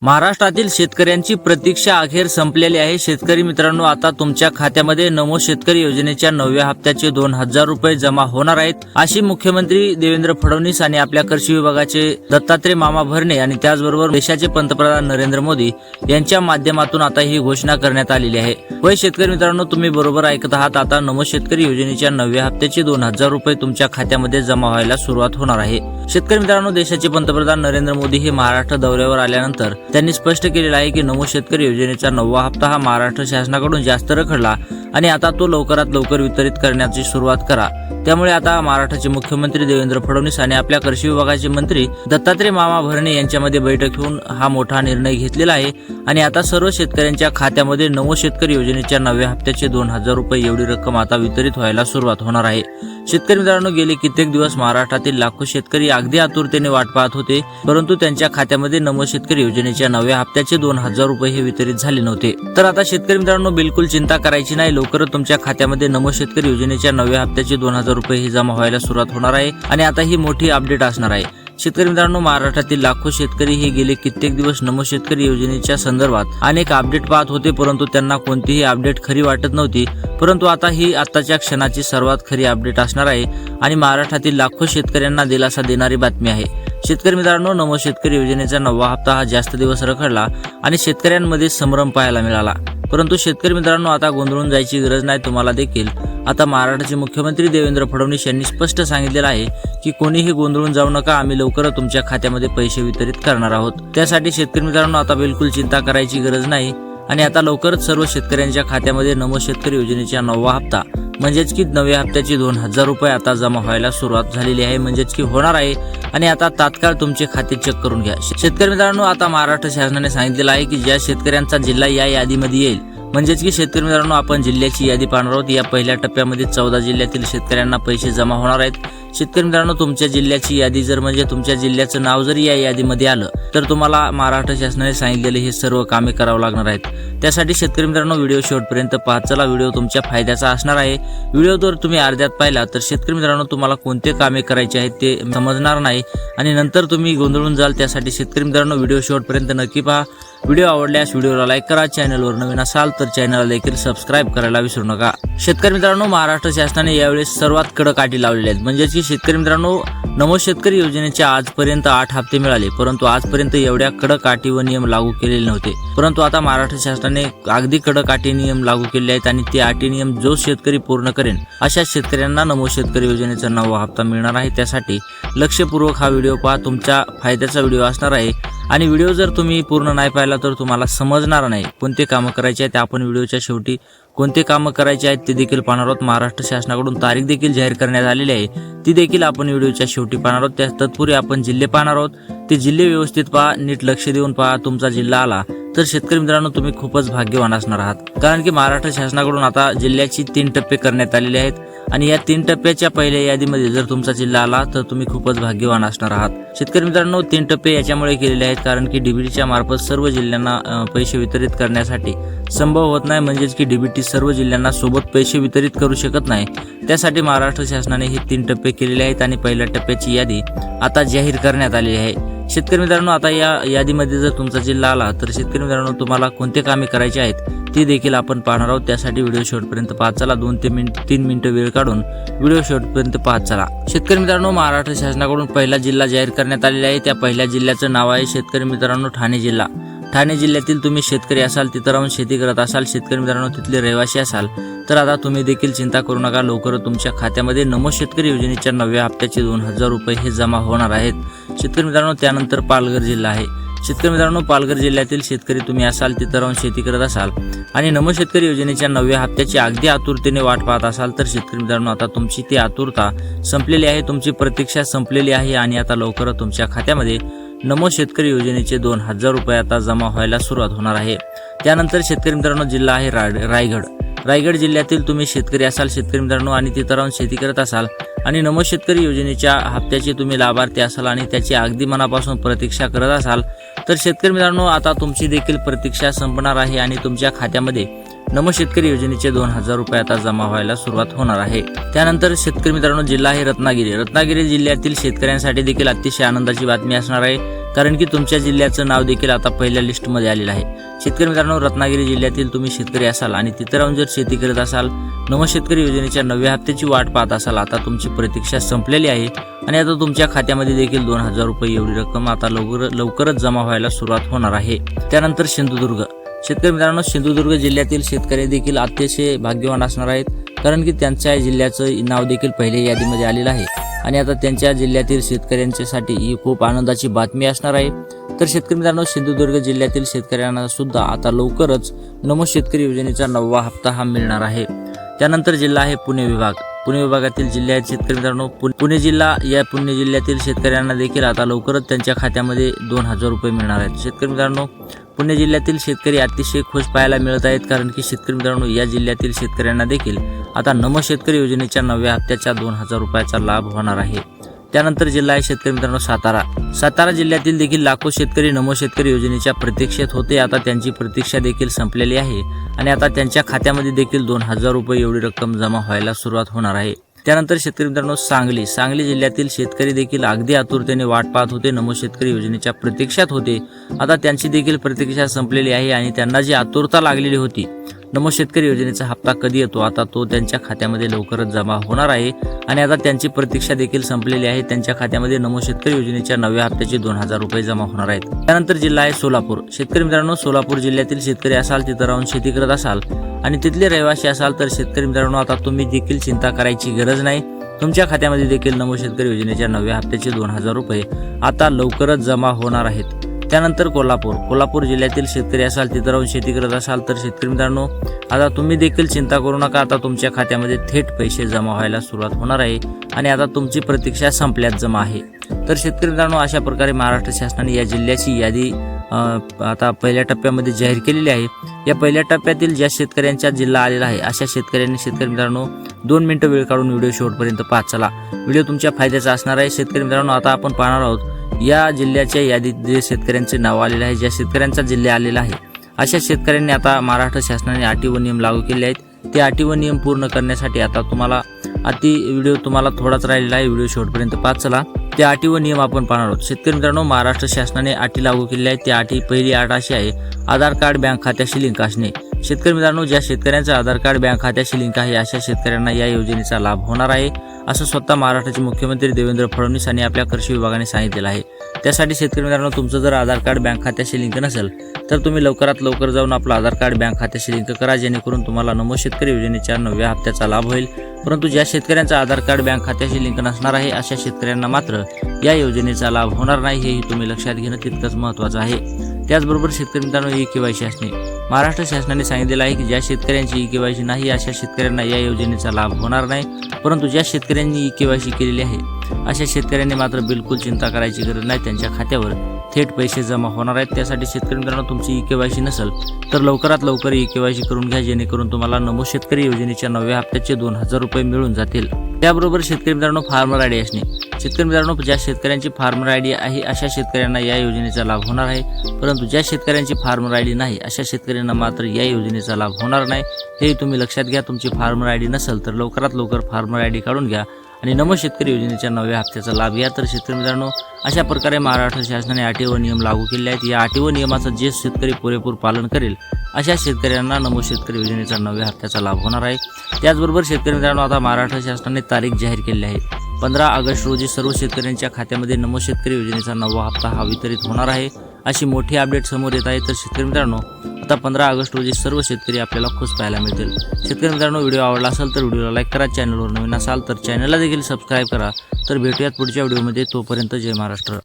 महाराष्ट्रातील शेतकऱ्यांची प्रतीक्षा अखेर संपलेली आहे। शेतकरी मित्रांनो, आता तुमच्या खात्यामध्ये नमो शेतकरी योजनेच्या 9व्या हप्त्याचे 2000 रुपये जमा होणार आहेत, अशी मुख्यमंत्री देवेंद्र फडणवीस आणि आपल्या कृषी विभागाचे दत्तात्रय मामा भरणे आणि त्याचबरोबर देशाचे पंतप्रधान नरेंद्र मोदी यांच्या माध्यमातून आता ही घोषणा करण्यात आलेली आहे। होय शेतकरी मित्रांनो, तुम्ही बरोबर ऐकत आहात। आता नमो शेतकरी योजनेच्या 9व्या हप्त्याचे 2000 रुपये तुमच्या खात्यामध्ये जमा व्हायला सुरुवात होणार आहे। शेतकरी मित्रांनो, देशाचे पंतप्रधान नरेंद्र मोदी हे महाराष्ट्र दौऱ्यावर आल्यानंतर त्यांनी स्पष्ट केलेलं आहे की नमो शेतकरी योजनेचा 9वा हप्ता हा महाराष्ट्र शासनाकडून जास्त रखडला आणि आता तो लवकरात लवकर वितरित करण्याची सुरुवात करा। त्यामुळे आता महाराष्ट्राचे मुख्यमंत्री देवेंद्र फडणवीस आणि आपल्या कृषी विभागाचे मंत्री दत्तात्रय मामा भरणे यांच्यामध्ये बैठक घेऊन हा मोठा निर्णय घेतलेला आहे आणि आता सर्व शेतकऱ्यांच्या खात्यामध्ये नमो शेतकरी योजनेच्या 9व्या हप्त्याचे 2000 रुपये एवढी रक्कम आता वितरित व्हायला सुरुवात होणार आहे। शेतकरी मित्रांनो, गेले कित्येक दिवस महाराष्ट्रातील लाखो शेतकरी अगदी आतुरतेने वाट पाहत होते, परंतु त्यांच्या खात्यामध्ये नमो शेतकरी योजनेच्या 9व्या हप्त्याचे 2000 रुपये हे वितरित झाले नव्हते। तर आता शेतकरी मित्रांनो, बिलकुल चिंता करायची नाही। लवकरच तुमच्या खात्यामध्ये नमो शेतकरी योजनेच्या 9व्या हप्त्याचे 2000 रुपये हे जमा व्हायला सुरुवात होणार आहे आणि आता ही मोठी अपडेट असणार आहे। शेतकरी मित्रांनो, महाराष्ट्रातील लाखो शेतकरी हे गेले कित्येक दिवस नमो शेतकरी योजनेच्या संदर्भात अनेक अपडेट पाहत होते, परंतु त्यांना कोणतीही अपडेट खरी वाटत नव्हती। परंतु आता ही आताच्या क्षणाची सर्वात खरी अपडेट असणार आहे आणि महाराष्ट्रातील लाखो शेतकऱ्यांना दिलासा देणारी बातमी आहे। शेतकरी मित्रांनो, नमो शेतकरी योजनेचा 9वा हप्ता हा जास्त दिवस रखडला आणि शेतकऱ्यांमध्ये संभ्रम पाहायला मिळाला, परंतु शेतकरी मित्रांनो, आता गोंधळून जायची गरज नाही। तुम्हाला देखील आता महाराष्ट्राचे मुख्यमंत्री देवेंद्र फडणवीस यांनी स्पष्ट सांगितलेलं आहे की कोणीही गोंधळून जाऊ नका, आम्ही लवकरच तुमच्या खात्यामध्ये पैसे वितरित करणार आहोत। त्यासाठी शेतकरी मित्रांनो, आता बिलकुल चिंता करायची गरज नाही आणि आता लवकरच सर्व शेतकऱ्यांच्या खात्यामध्ये नमो शेतकरी योजनेचा 9वा हप्ता म्हणजेच की 9व्या हप्त्याचे 2000 रुपये आता जमा व्हायला सुरुवात झालेली आहे, म्हणजेच की होणार आहे आणि आता तात्काळ तुमचे खाते चेक करून घ्या। शेतकरी मित्रांनो, आता महाराष्ट्र शासनाने सांगितलेलं आहे की ज्या शेतकऱ्यांचा जिल्हा या यादीमध्ये येईल, म्हणजेच की शेतकरी मित्रांनो, आपण जिल्ह्याची यादी पाहणार आहोत। या पहिल्या टप्प्यामध्ये 14 जिल्ह्यातील शेतकऱ्यांना पैसे जमा होणार आहेत। शेतकरी मित्रांनो, तुमच्या जिल्ह्याची यादी जर म्हणजे तुमच्या जिल्ह्याचं नाव जर या यादीमध्ये आलं तर तुम्हाला महाराष्ट्र शासनाने सांगितलेले हे सर्व कामे करावं लागणार आहेत। त्यासाठी शेतकरी मित्रांनो, व्हिडिओ शेवटपर्यंत पाहत चला। व्हिडिओ तुमच्या फायद्याचा असणार आहे। व्हिडिओ जर तुम्ही अर्ध्यात पाहिला तर शेतकरी मित्रांनो, तुम्हाला कोणते कामे करायचे आहेत ते समजणार नाही आणि नंतर तुम्ही गोंधळून जाल। त्यासाठी शेतकरी मित्रांनो, व्हिडिओ शेवटपर्यंत नक्की पहा। व्हिडिओ आवडल्यास व्हिडिओला लाईक करा, चॅनलवर नवीन असाल तर चॅनलला देखील सबस्क्राईब करायला विसरू नका। शेतकरी मित्रांनो, महाराष्ट्र शासनाने यावेळेस सर्वात कडक अटी लावलेल्या आहेत, म्हणजेच की शेतकरी मित्रांनो, नमो शेतकरी योजनेच्या आजपर्यंत 8 हप्ते मिळाले, परंतु आजपर्यंत एवढ्या कडक अटी व नियम लागू केलेले नव्हते। परंतु आता महाराष्ट्र शासनाने अगदी कडक अटी नियम लागू केले आहेत आणि ते अटी नियम जो शेतकरी पूर्ण करेन अशा शेतकऱ्यांना नमो शेतकरी योजनेचा 9वा हप्ता मिळणार आहे। त्यासाठी लक्षपूर्वक हा व्हिडिओ पहा, तुमच्या फायद्याचा व्हिडिओ असणार आहे आणि व्हिडिओ जर तुम्ही पूर्ण नाही पाहिला तर तुम्हाला समजणार नाही कोणते कामं करायचे आहेत। आपण व्हिडिओच्या शेवटी कोणते कामं करायचे आहेत ते देखील पाहणार आहोत। महाराष्ट्र शासनाकडून तारीख देखील जाहीर करण्यात आलेली आहे, ती देखील आपण व्हिडिओच्या शेवटी पाहणार आहोत। त्या तत्पूर्वी आपण जिल्हे पाहणार आहोत। ते जिल्हे व्यवस्थित पहा, नीट लक्ष देऊन पहा। तुमचा जिल्हा आला तर शेतकरी मित्रांनो, तुम्ही खूपच भाग्यवान असणार आहात, कारण की महाराष्ट्र शासनाकडून आता जिल्ह्याची 3 टप्पे करण्यात आलेले आहेत आणि या 3 टप्प्याच्या पहिल्या यादीमध्ये जर तुमचा जिल्हा आला तर तुम्ही खूपच भाग्यवान असणार आहात। शेतकरी मित्रांनो, 3 टप्पे याच्यामुळे केलेले आहेत कारण की डीबीटीच्या मार्फत सर्व जिल्ह्यांना पैसे वितरित करण्यासाठी संभव होत नाही, म्हणजेच की डीबीटी सर्व जिल्ह्यांना सोबत पैसे वितरित करू शकत नाही। त्यासाठी महाराष्ट्र शासनाने हे 3 टप्पे केलेले आहेत आणि पहिल्या टप्प्याची यादी आता जाहीर करण्यात आलेली आहे। शेतकरी मित्रांनो, आता या यादीमध्ये जर तुमचा जिल्हा आला तर शेतकरी मित्रांनो, तुम्हाला कोणते कामे करायचे आहेत ते देखील आपण पाहणार आहोत। त्यासाठी व्हिडिओ शेवटपर्यंत पाहत चला। 2 ते 3 मिनिटं वेळ काढून व्हिडिओ शेवटपर्यंत पाहत चला। शेतकरी मित्रांनो, महाराष्ट्र शासनाकडून पहिला जिल्हा जाहीर करण्यात आलेला आहे। त्या पहिल्या जिल्ह्याचं नाव आहे शेतकरी मित्रांनो ठाणे जिल्हा। ठाणे जिल्ह्यातील तुम्ही शेतकरी असाल, तिथं राहून शेती करत असाल, शेतकरी मित्रांनो तिथले रहिवासी असाल तर आता तुम्ही देखील चिंता करू नका। लवकरच तुमच्या खात्यामध्ये नमो शेतकरी योजनेच्या 9व्या हप्त्याचे 2000 रुपये हे जमा होणार आहेत। शेतकरी मित्रांनो, त्यानंतर पालघर जिल्हा आहे। शेतकरी मित्रांनो, पालघर जिल्ह्यातील शेतकरी तुम्ही असाल, तिथं राहून शेती करत असाल आणि नमो शेतकरी योजनेच्या 9व्या हप्त्याची अगदी आतुरतेने वाट पाहत असाल तर शेतकरी मित्रांनो, आता तुमची ती आतुरता संपलेली आहे, तुमची प्रतीक्षा संपलेली आहे आणि आता लवकरच तुमच्या खात्यामध्ये नमो शेतकरी योजनेचे 2000 रुपये आता जमा व्हायला सुरुवात होणार आहे। त्यानंतर शेतकरी मित्रांनो, जिल्हा आहे रायगड। रायगड जिल्ह्यातील तुम्ही शेतकरी असाल, शेतकरी मित्रांनो, आणि तिथं राहून शेती करत असाल आणि नमो शेतकरी योजनेच्या हप्त्याचे तुम्ही लाभार्थी असाल आणि त्याची अगदी मनापासून प्रतीक्षा करत असाल तर शेतकरी मित्रांनो, आता तुमची देखील प्रतीक्षा संपणार आहे आणि तुमच्या खात्यामध्ये नमो शेतकरी योजनेचे 2000 रुपये आता जमा व्हायला सुरुवात होणार आहे। त्यानंतर शेतकरी मित्रांनो, जिल्हा आहे रत्नागिरी। रत्नागिरी जिल्ह्यातील शेतकऱ्यांसाठी देखील अतिशय आनंदाची बातमी असणार आहे। कारण की तुमच्या जिल्ह्याचं नाव देखील आता पहिल्या लिस्टमध्ये आलेलं आहे। शेतकरी मित्रांनो, रत्नागिरी जिल्ह्यातील तुम्ही शेतकरी असाल आणि तिथे राहून जर शेती करत असाल, नमो शेतकरी योजनेच्या 9व्या हप्त्याची वाट पाहत असाल, आता तुमची प्रतीक्षा संपलेली आहे आणि आता तुमच्या खात्यामध्ये देखील 2000 रुपये एवढी रक्कम आता लवकरच जमा व्हायला सुरुवात होणार आहे। त्यानंतर सिंधुदुर्ग। शेतकरी मित्रांनो, सिंधुदुर्ग जिल्ह्यातील शेतकरी देखील अतिशय भाग्यवान असणार आहेत, कारण की त्यांच्या जिल्ह्याचं नाव देखील पहिल्या यादीमध्ये आलेलं आहे आणि आता त्यांच्या जिल्ह्यातील शेतकऱ्यांच्यासाठी ही खूप आनंदाची बातमी असणार आहे। तर शेतकरी मित्रांनो, सिंधुदुर्ग जिल्ह्यातील शेतकऱ्यांना सुद्धा आता लवकरच नमो शेतकरी योजनेचा 9वा हप्ता हा मिळणार आहे। त्यानंतर जिल्हा आहे पुणे विभाग। पुणे विभागातील जिल्हे आहेत शेतकरी मित्रांनो, पुणे जिल्हा, या पुणे जिल्ह्यातील शेतकऱ्यांना देखील आता लवकरच त्यांच्या खात्यामध्ये 2000 रुपये मिळणार आहेत। शेतकरी मित्रांनो, पुणे जिल्ह्यातील शेतकरी अतिशय खुश पाहायला मिळत आहेत, कारण की शेतकरी मित्रांनो, या जिल्ह्यातील शेतकऱ्यांना देखील आता नमो शेतकरी योजनेच्या 9व्या हप्त्याच्या 2000 रुपयाचा लाभ होणार आहे। त्यानंतर जिल्हा आहे शेतकरी मित्रांनो सातारा। सातारा जिल्ह्यातील देखील लाखो शेतकरी नमो शेतकरी योजनेच्या प्रतीक्षेत होते, आता त्यांची प्रतीक्षा देखील संपलेली आहे आणि आता त्यांच्या खात्यामध्ये देखील 2000 रुपये एवढी रक्कम जमा व्हायला सुरुवात होणार आहे। त्यानंतर शेतकरी मित्रांनो सांगली जिल्ह्यातील शेतकरी देखील अगदी आतुरतेने वाट पाहत होते, नमो शेतकरी योजनेच्या प्रतीक्षेत होते, आता त्यांची देखील प्रतीक्षा संपलेली आहे आणि त्यांना जी आतुरता लागलेली होती नमो शेतकरी योजनेचा हप्ता कधी येतो, आता तो त्यांच्या खात्यामध्ये लवकरच जमा होणार आहे आणि आता त्यांची प्रतीक्षा देखील संपलेली आहे। त्यांच्या खात्यामध्ये नमो शेतकरी योजनेच्या 9व्या हप्त्याचे 2000 रुपये जमा होणार आहेत। त्यानंतर जिल्हा आहे सोलापूर। शेतकरी मित्रांनो, सोलापूर जिल्ह्यातील शेतकरी असाल, तिथं राहून शेती करत असाल आणि तिथले रहिवासी असाल, तर शेतकरी मित्रांनो, आता तुम्ही देखील चिंता करायची गरज नाही। तुमच्या खात्यामध्ये देखील नमो शेतकरी योजनेच्या 9व्या हप्त्याचे 2000 रुपये आता लवकरच जमा होणार आहेत। त्यानंतर कोल्हापूर जिल्ह्यातील शेतकरी असाल, तिथं राहून शेती करत असाल, तर शेतकरी मित्रांनो, आता तुम्ही देखील चिंता करू नका, आता तुमच्या खात्यामध्ये थेट पैसे जमा व्हायला सुरुवात होणार आहे आणि आता तुमची प्रतीक्षा संपल्यात जमा आहे। तर शेतकरी मित्रांनो, अशा प्रकारे महाराष्ट्र शासनाने या जिल्ह्याची यादी आता पहिल्या टप्प्यामध्ये जाहीर केलेली आहे। या पहिल्या टप्प्यातील ज्या शेतकऱ्यांचा जिल्हा आलेला आहे, अशा शेतकऱ्यांनी शेतकरी मित्रांनो 2 मिनिटं वेळ काढून व्हिडिओ शेवटपर्यंत पाहत चला। व्हिडिओ तुमच्या फायद्याचा असणार आहे। शेतकरी मित्रांनो, आता आपण पाहणार आहोत या जिल्ह्याच्या यादीत जे शेतकऱ्यांचे नाव आलेले आहे, ज्या शेतकऱ्यांचा जिल्हा आलेला आहे, अशा शेतकऱ्यांनी आता महाराष्ट्र शासनाने अटी व नियम लागू केले आहेत। ते अटी व नियम पूर्ण करण्यासाठी आता तुम्हाला व्हिडिओ तुम्हाला थोडाच राहिलेला आहे, व्हिडिओ शेवटपर्यंत पाहत चला। त्या अटी व नियम आपण पाहणार आहोत। शेतकरी मित्रांनो, महाराष्ट्र शासनाने अटी लागू केल्या आहेत। त्या अटी, पहिली अट अशी आहे, आधार कार्ड बँक खात्याशी लिंक असणे। शेतकरी मित्रांनो, ज्या शेतकऱ्यांचं आधार कार्ड बँक खात्याशी लिंक आहे, अशा शेतकऱ्यांना या योजनेचा लाभ होणार आहे, असं स्वतः महाराष्ट्राचे मुख्यमंत्री देवेंद्र फडणवीस यांनी आपल्या कृषी विभागाने सांगितलेलं आहे। त्यासाठी शेतकरी मित्रांनो, तुमचं जर आधार कार्ड बँक खात्याशी लिंक नसेल, तर तुम्ही लवकरात लवकर जाऊन आपलं आधार कार्ड बँक खात्याशी लिंक करा, जेणेकरून तुम्हाला नमो शेतकरी योजनेच्या 9व्या हप्त्याचा लाभ होईल। परंतु ज्या शेतकऱ्यांचं आधार कार्ड बँक खात्याशी लिंक नसणार आहे, अशा शेतकऱ्यांना मात्र या योजनेचा लाभ होणार नाही, हेही तुम्ही लक्षात घेणं तितकंच महत्त्वाचं आहे। त्याचबरोबर शेतकरी मित्रांनो, ई-केवायसी असणे। महाराष्ट्र शासनाने सांगितलेलं आहे की ज्या शेतकऱ्यांची ई-केवायसी नाही, अशा शेतकऱ्यांना या योजनेचा लाभ होणार नाही। परंतु ज्या शेतकऱ्यांनी ई-केवायसी केलेली आहे, अशा शेतकऱ्यांनी मात्र बिलकुल चिंता करायची गरज नाही, त्यांच्या खात्यावर थेट पैसे जमा होणार आहेत। त्यासाठी शेतकरी मित्रांनो, तुमची ई-केवायसी नसेल तर लवकरात लवकर ई-केवायसी करून घ्या, जेणेकरून तुम्हाला नमो शेतकरी योजनेच्या 9व्या हप्त्याचे 2000 रुपये मिळून जातील। त्याबरोबर शेतकरी मित्रांनो, फार्मर आयडी असणे। शेतकरी मित्रांनो, ज्या शेतकऱ्यांची फार्मर आयडी आहे, अशा शेतकऱ्यांना या योजनेचा लाभ होणार आहे। परंतु ज्या शेतकऱ्यांची फार्मर आयडी नाही, अशा शेतकऱ्यांना मात्र या योजनेचा लाभ होणार नाही, हे तुम्ही लक्षात घ्या। तुमची फार्मर आयडी नसेल तर लवकरात लवकर फार्मर आयडी काढून घ्या आणि नमो शेतकरी योजनेच्या 9व्या हप्त्याचा लाभ घ्या। तर शेतकरी मित्रांनो, अशा प्रकारे महाराष्ट्र शासनाने अटी व नियम लागू केले आहेत। या अटी व नियमाचं जे शेतकरी पुरेपूर पालन करेल, अशा शेतकऱ्यांना नमो शेतकरी योजनेचा 9व्या हप्त्याचा लाभ होणार आहे। त्याचबरोबर शेतकरी मित्रांनो, आता महाराष्ट्र शासनाने तारीख जाहीर केली आहे। 15 ऑगस्ट रोजी सर्व शेतकऱ्यांच्या खात्यामध्ये नमो शेतकरी योजनेचा 9वा हप्ता हा वितरित होणार आहे, अशी मोठी अपडेट समोर येत आहे। तर शेतकरी मित्रांनो, आता 15 ऑगस्ट रोजी सर्व शेतकरी आपल्याला खुश पाहायला मिळतील। शेतकरी मित्रांनो, व्हिडिओ आवडला असेल तर व्हिडिओला लाईक करा, चॅनलवर नवीन असाल तर चॅनलला देखील सबस्क्राईब करा। तर भेटूयात पुढच्या व्हिडिओमध्ये, तोपर्यंत जय महाराष्ट्र।